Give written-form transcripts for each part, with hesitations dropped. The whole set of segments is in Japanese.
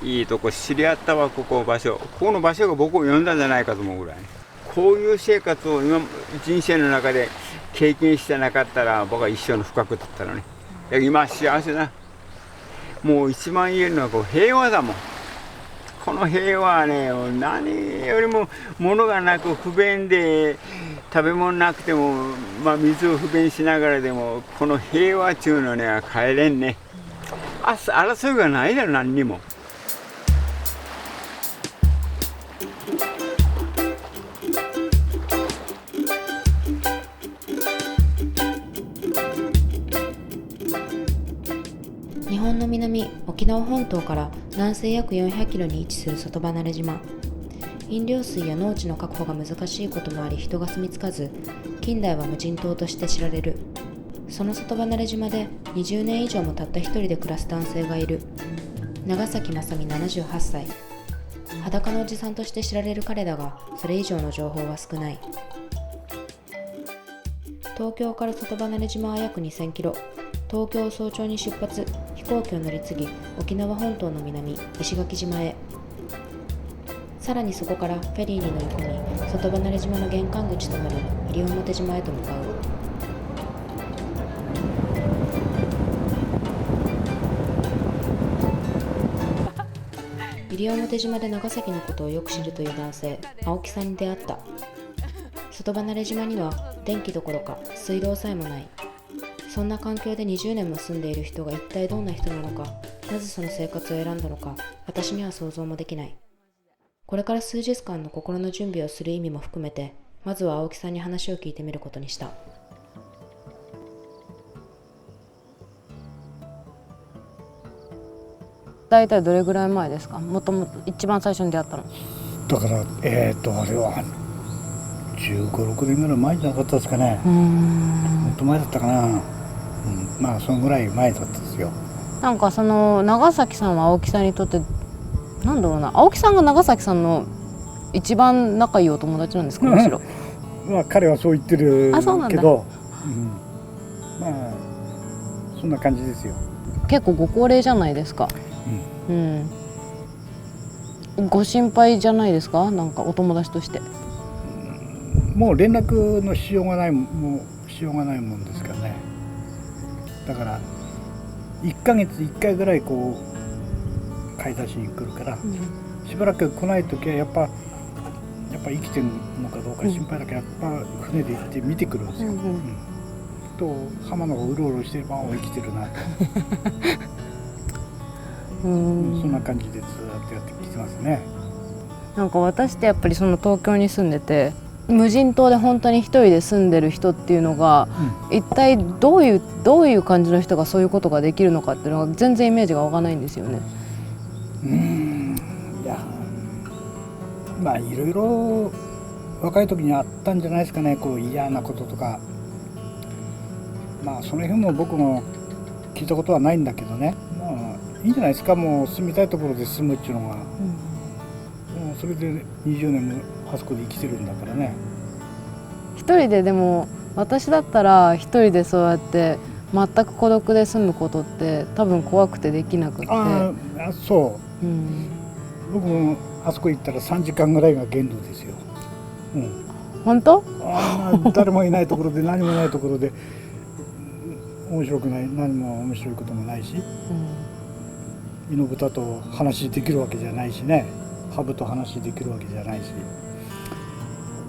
いいとこ知り合ったわ。ここの場所が僕を呼んだんじゃないかと思うぐらい、こういう生活を今人生の中で経験してなかったら僕は一生の不覚だったのね。今幸せだ。もう一番言えるのはこう平和だもん。この平和はね、何よりも物がなく不便で、食べ物なくても、水を不便しながらでもこの平和っていうのには帰れんね。争いがないだろ、何にも。日本の南、沖縄本島から南西約400キロに位置する外離島。飲料水や農地の確保が難しいこともあり人が住み着かず、近代は無人島として知られる。その外離島で20年以上もたった一人で暮らす男性がいる。長崎正美78歳。裸のおじさんとして知られる彼だが、それ以上の情報は少ない。東京から外離島は約2000キロ。東京を早朝に出発、飛行機を乗り継ぎ、沖縄本島の南、石垣島へ。さらにそこからフェリーに乗り込み、外離島の玄関口となる西表島へと向かう。西表島で長崎のことをよく知るという男性、青木さんに出会った。外離島には電気どころか水道さえもない。そんな環境で20年も住んでいる人が一体どんな人なのか、なぜその生活を選んだのか、私には想像もできない。これから数日間の心の準備をする意味も含めて、まずは青木さんに話を聞いてみることにした。大体どれぐらい前ですか？もともと一番最初に出会ったの。だからあれは15、6年ぐらい前じゃなかったですかね。もっと前だったかな。そのぐらい前だったですよ。なんかその長崎さんは青木さんにとってなんだろうな、青木さんが長崎さんの一番仲いいお友達なんですか？むしろ彼はそう言ってるけど、そんな感じですよ。結構ご高齢じゃないですか。ご心配じゃないですか？なんかお友達として。もう連絡のしようがないもんですからね。だから1ヶ月1回ぐらいこう買い出しに来るから、しばらく来ない時はやっぱ生きてるのかどうか心配だけど、やっぱ船で行って見てくるんですよ。と浜の方うろうろしてれば生きてるなとそんな感じでずっとやってきてますね。なんか私ってやっぱりその東京に住んでて、無人島で本当に一人で住んでる人っていうのが、一体どういう感じの人がそういうことができるのかっていうのが全然イメージが湧かないんですよね。いやいろいろ若い時にあったんじゃないですかね。こう嫌なこととか、その辺も僕も聞いたことはないんだけどね。いいんじゃないですか。もう住みたいところで住むっていうのが、もうそれで20年もあそこで生きてるんだからね。一人で、でも私だったら一人でそうやって全く孤独で住むことって多分怖くてできなくって。そう、僕もあそこ行ったら3時間ぐらいが限度ですよ。本当？誰もいないところで何もないところで面白くない、何も面白いこともないし、猪豚と話できるわけじゃないしね、ハブと話できるわけじゃないし、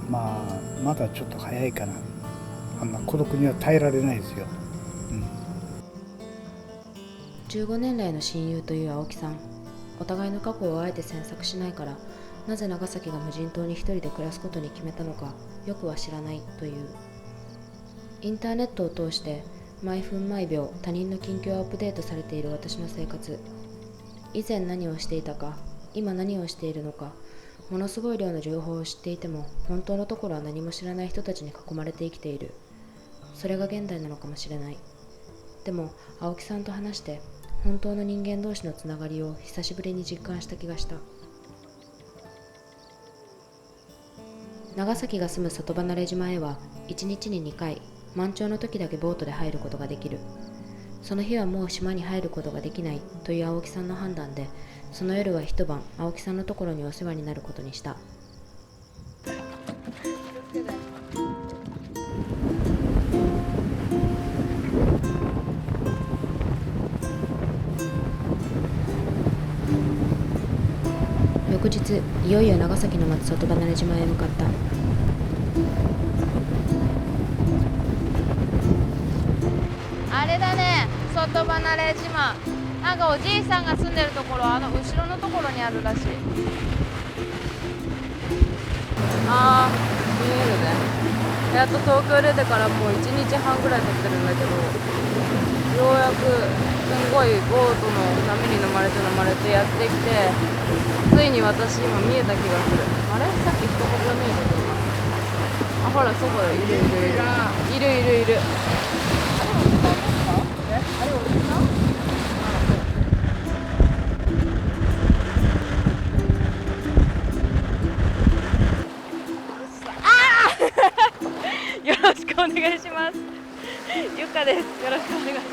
まだちょっと早いかな。あんな孤独には耐えられないですよ。15年来の親友という青木さん。お互いの過去をあえて詮索しないから、なぜ長崎が無人島に一人で暮らすことに決めたのかよくは知らないという。インターネットを通して毎分毎秒他人の近況をアップデートされている私の生活。以前何をしていたか、今何をしているのか、ものすごい量の情報を知っていても本当のところは何も知らない人たちに囲まれて生きている。それが現代なのかもしれない。でも青木さんと話して本当の人間同士のつながりを久しぶりに実感した気がした。長崎が住む外離島へは1日に2回、満潮の時だけボートで入ることができる。その日はもう島に入ることができないという青木さんの判断で、その夜は一晩青木さんのところにお世話になることにした。翌日、いよいよ長崎の松外離島へ向かった。あれだね、外離れ島。なんかおじいさんが住んでるところ、あの後ろのところにあるらしい。あー、見えるね。やっと東京出てからもう1日半ぐらい経ってるんだけど、ようやくすんごいボートの波に飲まれてやってきて、ついに私今見えた気がする。あれ、さっき人影が見えたけどな。あ、ほらそこよ、いる。あれおじさん？よろしくお願いします。ゆかです。よろしくお願いします。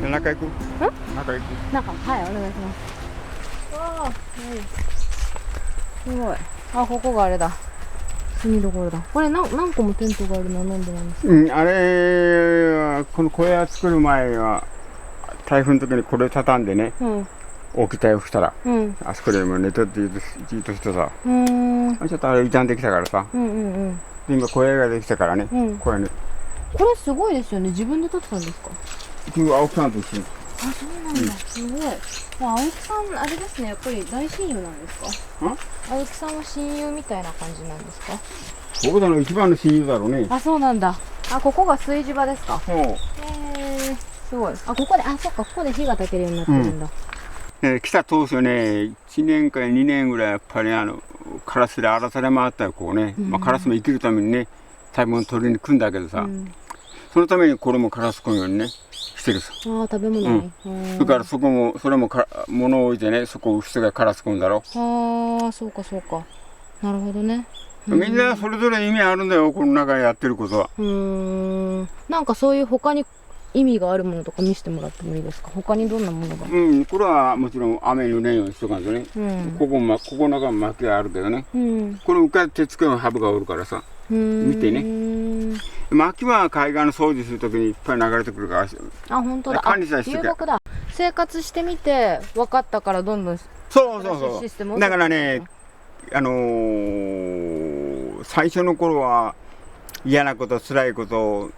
中行く？中行く？なんか、はい、お願いします。わあ、すごい。あ、ここがあれだ。住みどころだ。これ何個もテントがあるのはなんでなんですか？あれはこの小屋作る前は台風の時にこれ畳んでね、大きい台風来たら、あそこでも寝とってじっとしてさ、ちょっとあれ傷んできたからさ、で今小屋ができたからね、これね。これすごいですよね。自分で建てたんですか？青木さんと一緒に。あ、そうなんだ。すごい。青木さん、あれですね。やっぱり大親友なんですか？青木さんは親友みたいな感じなんですか？僕らの一番の親友だろうね。あ、そうなんだ。あ、ここが炊事場ですか？すごい。あ、ここで、あ、そっか、ここで火が焚けるようになってるんだ。来た当初ね、1年か2年ぐらいやっぱりカラスで荒らされ回ったよ、こうね。カラスも生きるためにね、食べ物取りに来るんだけどさ、そのためにこれもカラス来るようにね、してるさ。ああ、食べ物に。それからそれも物を置いてね、そこを人がカラス来るんだろ。ああ、そうかそうか。なるほどね。みんなそれぞれ意味あるんだよ、この中でやってることは。なんかそういう他に意味があるものとか見せてもらってもいいですか？他にどんなものが？これはもちろん雨に濡れんようにしとかんとね。ここの中に薪があるけどね。これ浮か手つけのハブがおるからさ。見てね。薪は海岸の掃除するときにいっぱい流れてくるから。あ、本当だ。管理さえして流木だ。生活してみて分かったからどんどん。そう。だからね、最初の頃は嫌なこと、辛いこと、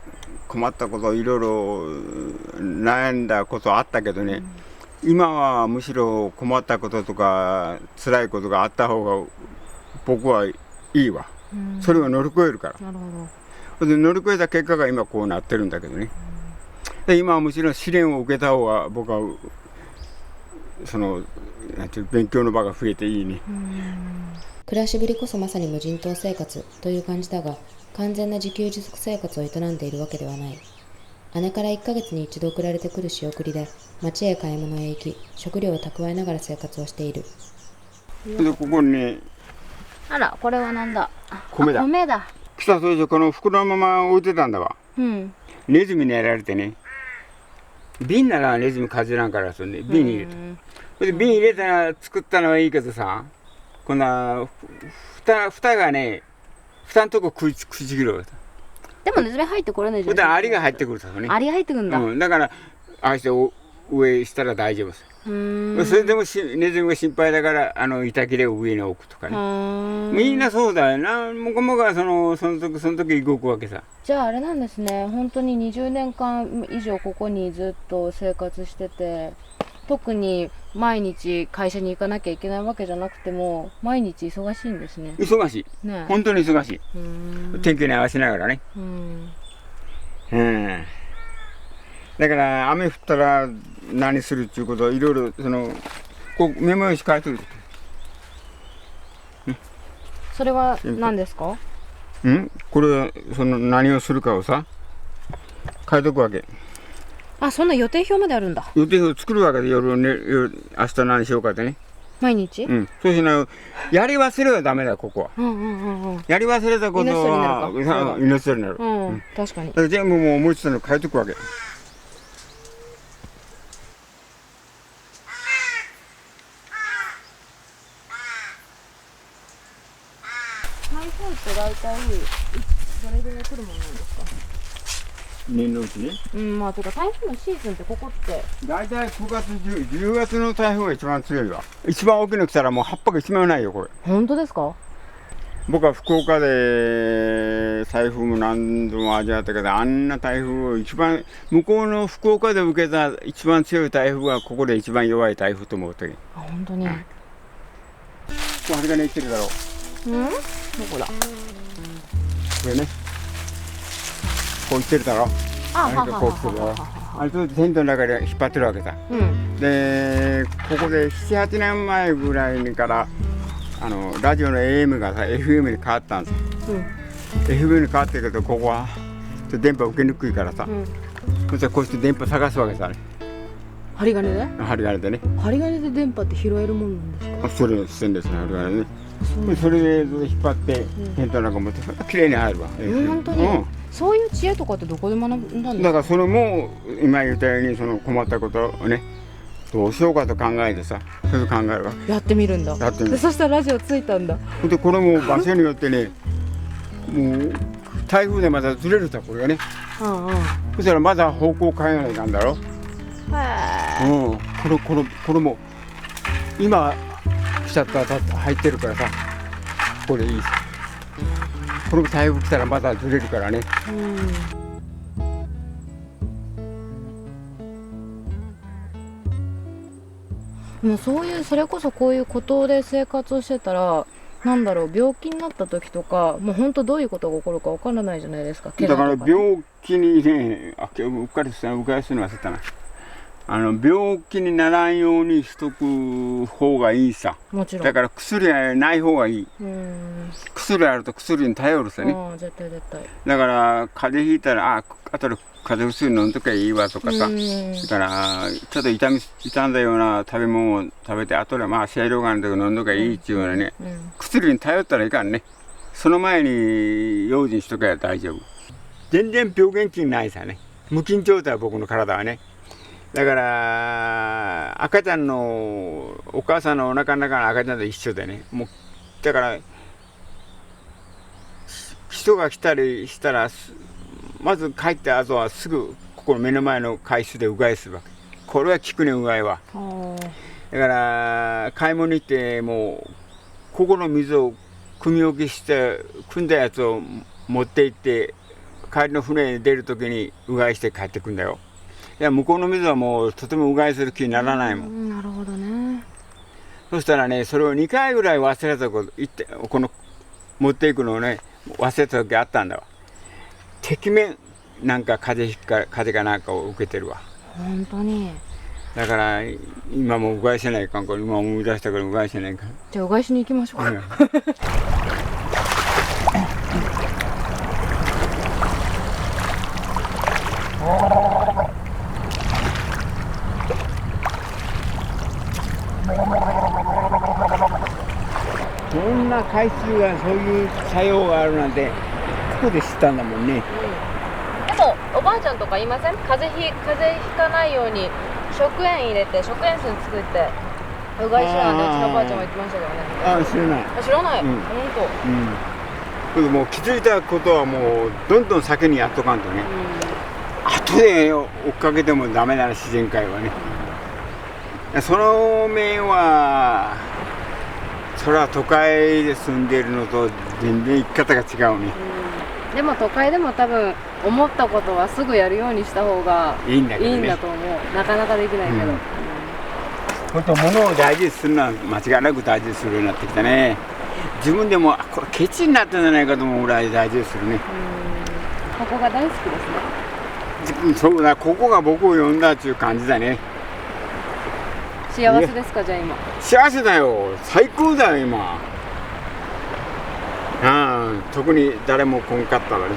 困ったこと、いろいろ悩んだことあったけどね、今はむしろ困ったこととか辛いことがあった方が僕はいいわ。それを乗り越えるから。なるほど。で乗り越えた結果が今こうなってるんだけどね。で今はむしろ試練を受けた方が僕はなんていう勉強の場が増えていいね。暮らしぶりこそまさに無人島生活という感じだが、完全な自給自足生活を営んでいるわけではない。姉から1ヶ月に一度送られてくる仕送りで町へ買い物へ行き、食料を蓄えながら生活をしている。でここにね、あら、これはなんだ？米だ。米だ。来た当初この袋のまま置いてたんだわ。ネズミにやられてね、瓶ならネズミかじらんからそれで瓶に入れた。それで瓶入れたら作ったのはいいけどさ、こんな蓋がね、蓋のとこ食いちぎるわけ。でもネズミ入ってこれないじゃん。だからアリが入ってくるさね。アリが入ってくるんだ。だからああして上したら大丈夫です。それでもネズミが心配だから板切れを上に置くとかね。みんなそうだよな。もこもこはその時動くわけさ。じゃああれなんですね。本当に20年間以上ここにずっと生活してて、特に毎日会社に行かなきゃいけないわけじゃなくても毎日忙しいんですね。忙しい。ね、本当に忙しい。天気に合わせながらね。だから雨降ったら何するっていうことはいろいろこうメモ用紙書いてる。それは何ですか？これ何をするかをさ書いとくわけ。あ、そんな予定表まであるんだ。予定表作るわけで夜明日何しようかってね。毎日？うんそうしないやり忘れはダメだここは。うんうんうんうん。やり忘れたことは命取りになる。うん、確かにだ。から全部もう思いついたの書いとくわけ。台風って大体どれぐらい来るものなんですか？年のうちね。うんまあてか台風のシーズンってここって大体9月10月の台風が一番強いわ。一番大きいの来たらもう葉っぱが一枚もないよこれ。本当ですか？僕は福岡で台風も何度も味わったけど、あんな台風を一番向こうの福岡で受けた一番強い台風がここで一番弱い台風と思うとき。こあ本当に。こ針金いってるだろう。うん？どこだ？これね。こういってるだろう。ああれがこう来てるだろう。あれとテントの中で引っ張ってるわけさ。うんでここで7、8年前ぐらいからラジオの AM がさ FM に変わったんですよ。FM に変わってるけどここはちょっと電波受けにくいからさ、うん。そしたらこうして電波探すわけさ、針金で？針金でね。針金で電波って拾えるもんなんですか？それしてんですね、針金ね。そうでそれで引っ張ってテントなんか持って綺麗に入るわ。本当に。そういう知恵とかってどこで学んだんですか？だからそれも今言ったようにその困ったことをねどうしようかと考えてさ、それで考えるわ。やってみるんだ。やってみるでそしたらラジオついたんだ。でこれも場所によってねもう台風でまたずれるさこれがね。うんうん。そしたらまだ方向変えないかんだろ。へうんこれも今来ちゃったら入ってるからさこれいいさ。これも台風来たらまたずれるからね。もうそういうそれこそこういう孤島で生活をしてたらなんだろう病気になった時とかもう本当どういうことが起こるかわからないじゃないですか。だから怪我とかね病気にねうっかりした伺いするの忘れたな。病気にならんようにしとく方がいいさ。もちろん。だから薬はない方がいい。薬あると薬に頼るさね。絶対絶対。だから風邪ひいたらあとで風邪薬飲んどきゃいいわとかさ。だからちょっと傷んだような食べ物を食べてあとでまあ清涼感とか飲んどきゃいいっていうようなね、薬に頼ったらいかんね。その前に用心しとけば大丈夫。全然病原菌ないさね。無菌状態は僕の体はね。だから赤ちゃんのお母さんのお腹の中の赤ちゃんと一緒でね。もうだから人が来たりしたらまず帰った後はすぐここの目の前の海水でうがいするわけ。これは効くねうがいは。だから買い物に行ってもうここの水を汲み置きして汲んだやつを持って行って帰りの船に出る時にうがいして帰ってくんだよ。いや向こうの水はもうとてもうがいする気にならないもん。なるほどね。そしたらねそれを2回ぐらい忘れたこと言ってこの持っていくのをね忘れた時あったんだわ。てきめんなんか風邪かなんかを受けてるわ。本当に。だから今もうがいせないかんから今思い出したからうがいせないかん。じゃあうがいしに行きましょうか。そんな海水がそういう作用があるなんてここで知ったんだもんね。でもおばあちゃんとか言いません？風邪ひかないように食塩入れて食塩水作ってうがいしようなんてうちのおばあちゃんも言ってましたけどね。ああ知らない。知らない。うん、本当。もう気づいたことはもうどんどん先にやっとかんとね。後で追っかけてもダメな自然界はね。その面はそれは都会で住んでいるのと全然生き方が違うね。でも都会でも多分思ったことはすぐやるようにした方がいいんだと思う。なかなかできないけど。本当物を大事にするのは間違いなく大事にするようになってきたね。自分でもこれケチになったんじゃないかと思うぐらい大事にするね。ここが大好きですね。そうだ、ここが僕を呼んだっていう感じだね。幸せですか？じゃあ今幸せだよ、最高だよ今。特に誰も来んかったわね。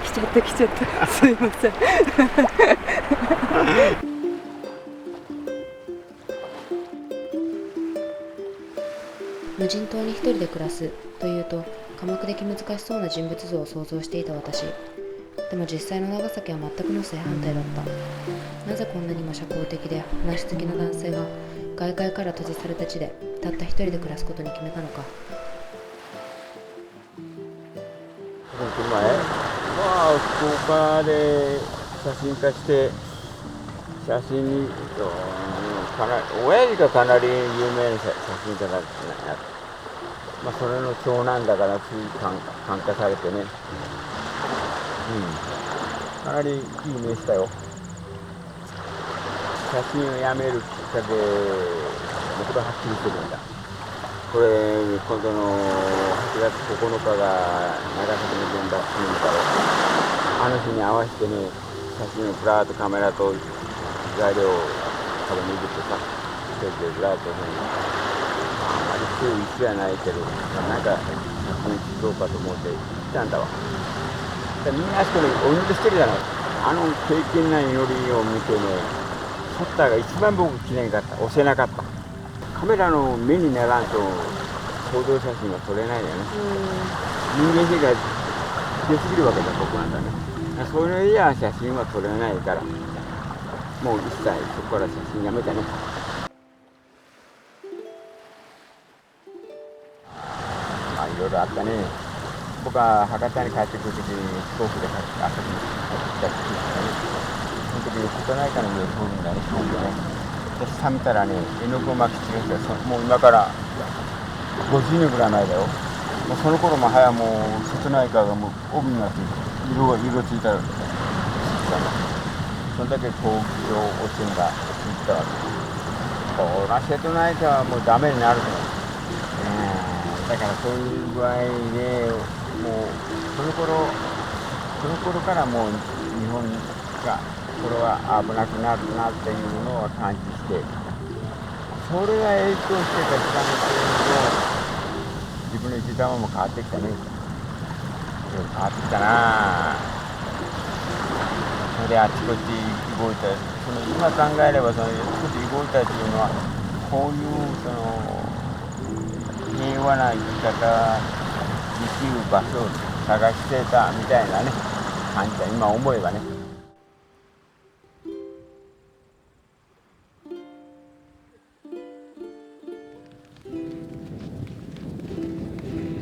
来ちゃったすいません。無人島に一人で暮らすというと科目的難しそうな人物像を想像していた私。でも実際の長崎は全くの正反対だった。なぜこんなにも社交的で話好きな男性が外界から閉じされた地でたった一人で暮らすことに決めたのか。この車へ、福岡で写真家して写真に親父がかなり有名な写真家だったね。それの長男だからつい感化されてね、かなりいい目したよ。写真をやめるきっかけのことははっきりしてるんだ。これ今度の8月9日が長崎の原爆記念日だろ。あの日に合わせてね、写真をぶらーっとカメラと材料を多分握ってさ、一人でぶらーっとね、あんまり強い意思はないけど、なんか写真撮ろうかと思って行ったんだわ。みんなあそこにお祈りしてるじゃない。あの敬虔な祈りを見てね、シャッターが一番僕きれいかった、押せなかった。カメラの目にならんと報道写真は撮れないよね。人間性が強すぎるわけだ、僕なんだね。そういう意味では写真は撮れないから、もう一切そこから写真やめたね。いろいろあったね。僕は博多に帰ってくるときに飛行機で遊びに来た時にね、その時に瀬戸内海の上を通るんだね、飛行機でね。で下見たらね、絵の具を巻き散らして、もう今から50年ぐらい前だよ。もうその頃ももう瀬戸内海がもう帯になって色ついたらそれだけ東京汚染がついたわけ。これは瀬戸内海はもうダメになると思う。だからそういう具合でもうその頃からもう日本がこれは危なくなるなっていうのを感じして、それが影響してた時間の自分の生き様も変わってきたね。変わってきたな。それであちこち動いた、今考えればあちこち動いたっていうのはこういう平和な生き方、生きる場所を探してたみたいなね感じだ、今思えばね。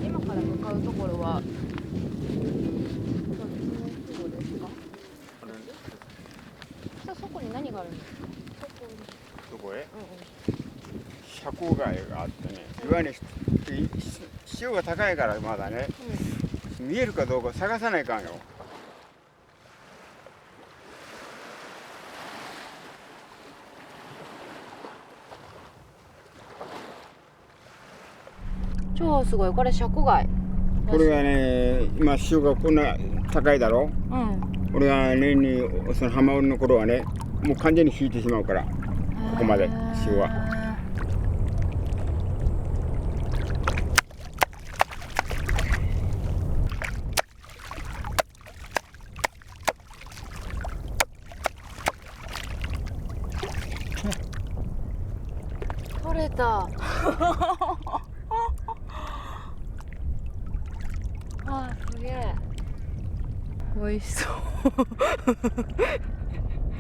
今から向かうところはそこに何があるんですか？どこへ？社交街があってね、いわゆる潮が高いからまだね、見えるかどうか探さないかんよ。超すごい、これ車庫街。これがね、今潮がこんな高いだろ。これが年にその浜売りの頃はね、もう完全に引いてしまうから、ここまで潮は。取れた。あ、すげえ。美味しそ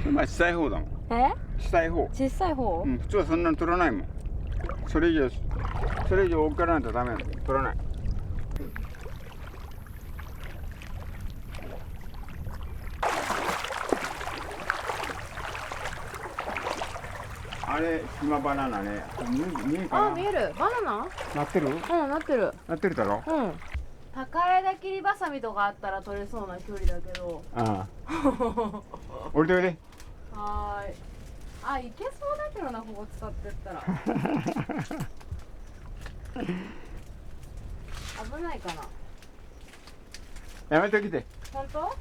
う。まあ小さい方だもん。小さい方。小さい方？普通はそんなに取らないもん。それ以上大きくならないとダメなの。取らない。あれ島バナナね。見えるかな？見える。バナナ？なってる？なってる。なってるだろ？高枝切りバサミとかあったら取れそうな距離だけど。降りておいで。はーい。あ、いけそうだけどな、ここ使ってったら。危ないかな。やめてきて。本当？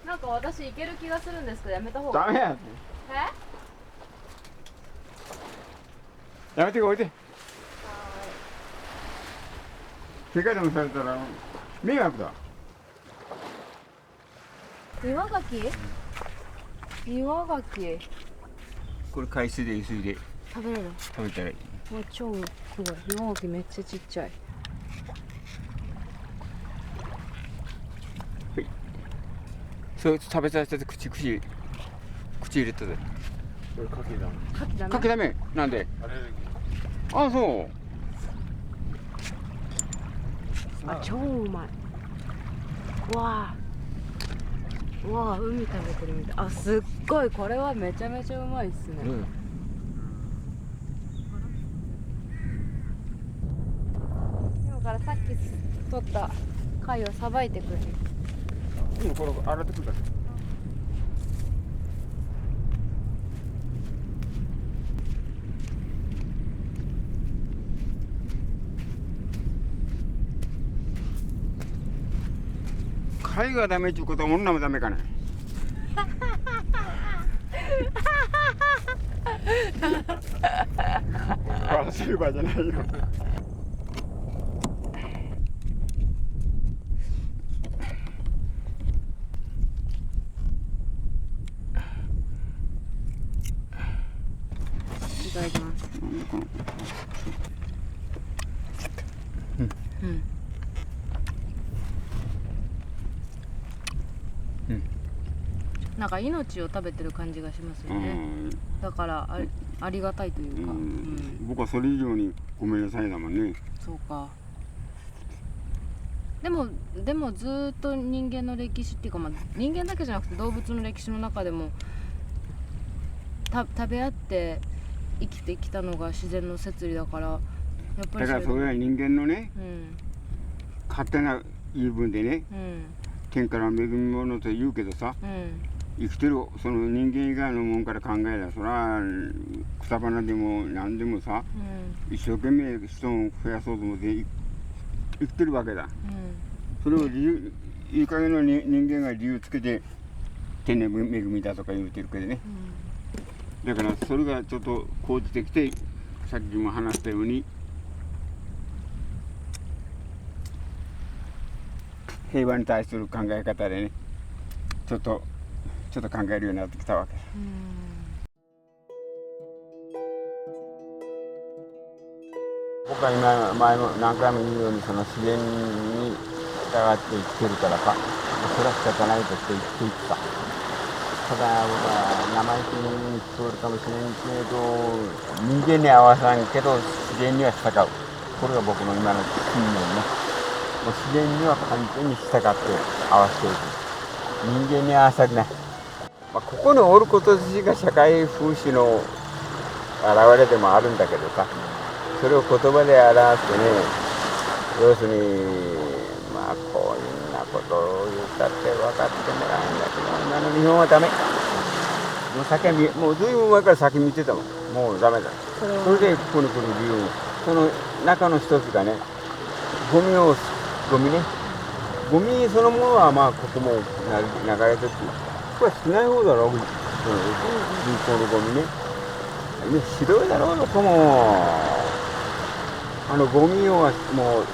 なんか私いける気がするんですけど、やめた方が。ダメや。やめておいで。怪我でもされたら迷惑だ。岩ガキ？岩ガキ。これ海水で薄いで。食べれる。食べたらいい。もう超すごい。容器めっちゃちっちゃい。それ食べさせて口入れてて。これかけだ。かきダメ。かけダメ。なんで？あれあ、そう。あ、超うまい。わあ。わあ、海食べてるみたい。あ、すっごい。これはめちゃめちゃうまいっすね。今からさっき取った貝をさばいてくる。これ洗ってくるだけ。貝がダメっていうことは女もダメかね。笑ってる場合じゃないよ。いただきます。うん。なんか命を食べてる感じがしますよね。だからありがたいというか。僕はそれ以上にごめんなさいだもんね。そうか。でもずーっと人間の歴史っていうか、まあ、人間だけじゃなくて動物の歴史の中でも食べ合って生きてきたのが自然の摂理だから、やっぱりだからそれは人間のね、うん、勝手な言い分でね、うん天から恵み物と言うけどさ、うん生きてるその人間以外のもんから考えりゃそら草花でも何でもさ、一生懸命人を増やそうと思って生きてるわけだ。それをいい加減の人間が理由つけて天然恵みだとか言うてるけどね、だからそれがちょっと講じてきて、さっきも話したように平和に対する考え方でね、ちょっと考えるようになってきたわけ。僕は今前も何回も言うように、その自然に従って生きてるからか、それは仕方ないとして生きていくさ。ただ僕は生意気に聞こえるかもしれんけど、人間に合わさんけど自然には従う。これが僕の今の信念ね。もう自然には完全に従って合わせていく。人間に合わさりない。ここにおること自身が社会風刺の表れでもあるんだけどさ、それを言葉で表してね、要するにこんなことを言ったって分かってもらえんだけど、今の日本はダメ。もうずいぶん前から先見てたもん。もうダメだ。それでここに来る理由、その中の一つがね、ゴミそのものはここも流れてくる。これは少ない方だろう、人工のゴミね。ひどいだろう、どこも。ゴミをもう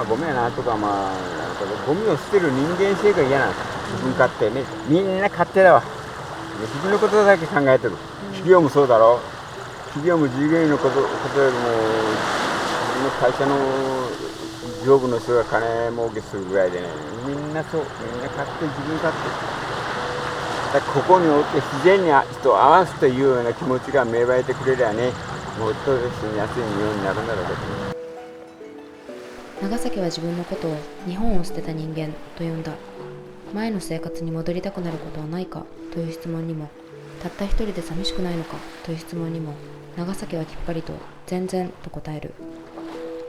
ゴミはなんとかゴミを捨てる人間性が嫌なんです。自分勝手ね。みんな勝手だわ。自分のことだけ考えてる。企業もそうだろう。企業も従業員のことよりも自分の会社の上部の人が金儲けするぐらいでね、みんな勝手、自分勝手。だからここにおって自然に人を合わすというような気持ちが芽生えてくれりゃね、もっと住みやすい日本になるんだろうけどね。長崎は自分のことを日本を捨てた人間と呼んだ。前の生活に戻りたくなることはないかという質問にも、たった一人で寂しくないのかという質問にも、長崎はきっぱりと全然と答える。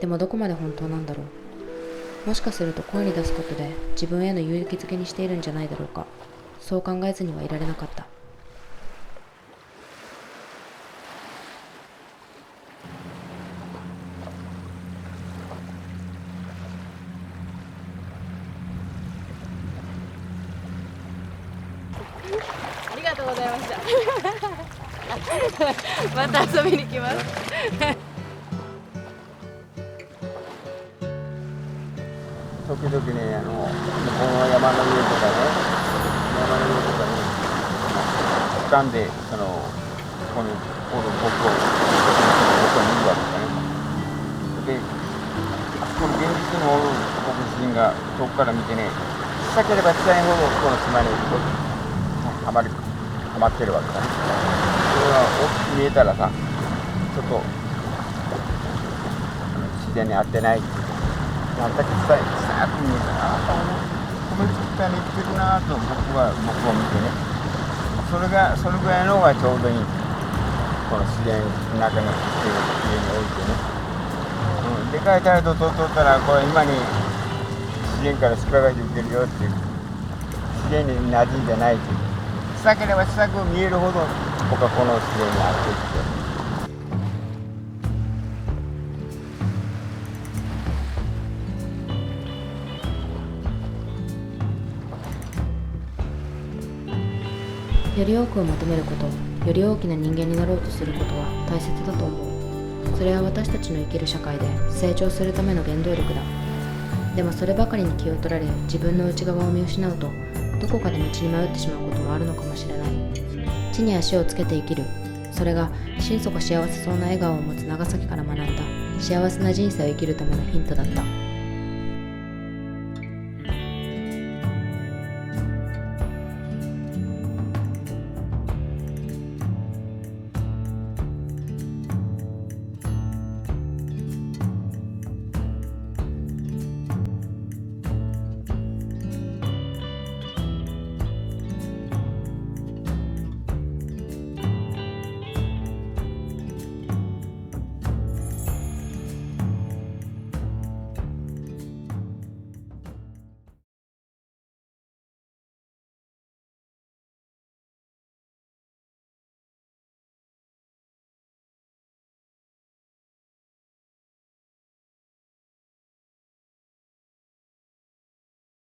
でもどこまで本当なんだろう。もしかすると声に出すことで自分への勇気づけにしているんじゃないだろうか。そう考えずにはいられなかった。ありがとうございました。また遊びに来ます。時々ね、この山の上とかね、掴んでここにおる僕をから見てね、小さければ小さいほどこの島にはまってるわけだね。それが大きく見えたらさ、ちょっと自然に合ってないっていうか、なんだけ小さく見えたら、この北に行ってるなと僕を見てね、それぐらいの方がちょうどいい。この自然の中に家に置いてね。でかいタイトル取ったら、これ今に自然から力が受けるよっていう、自然に馴染んでないっていう、小さければ小さく見えるほど僕はこの自然に合っていくよ。より多くを求めること、より大きな人間になろうとすることは大切だと思う。それは私たちの生きる社会で成長するための原動力だ。でもそればかりに気を取られ、自分の内側を見失うと、どこかで道に迷ってしまうこともあるのかもしれない。地に足をつけて生きる。それが心底幸せそうな笑顔を持つ長崎から学んだ幸せな人生を生きるためのヒントだった。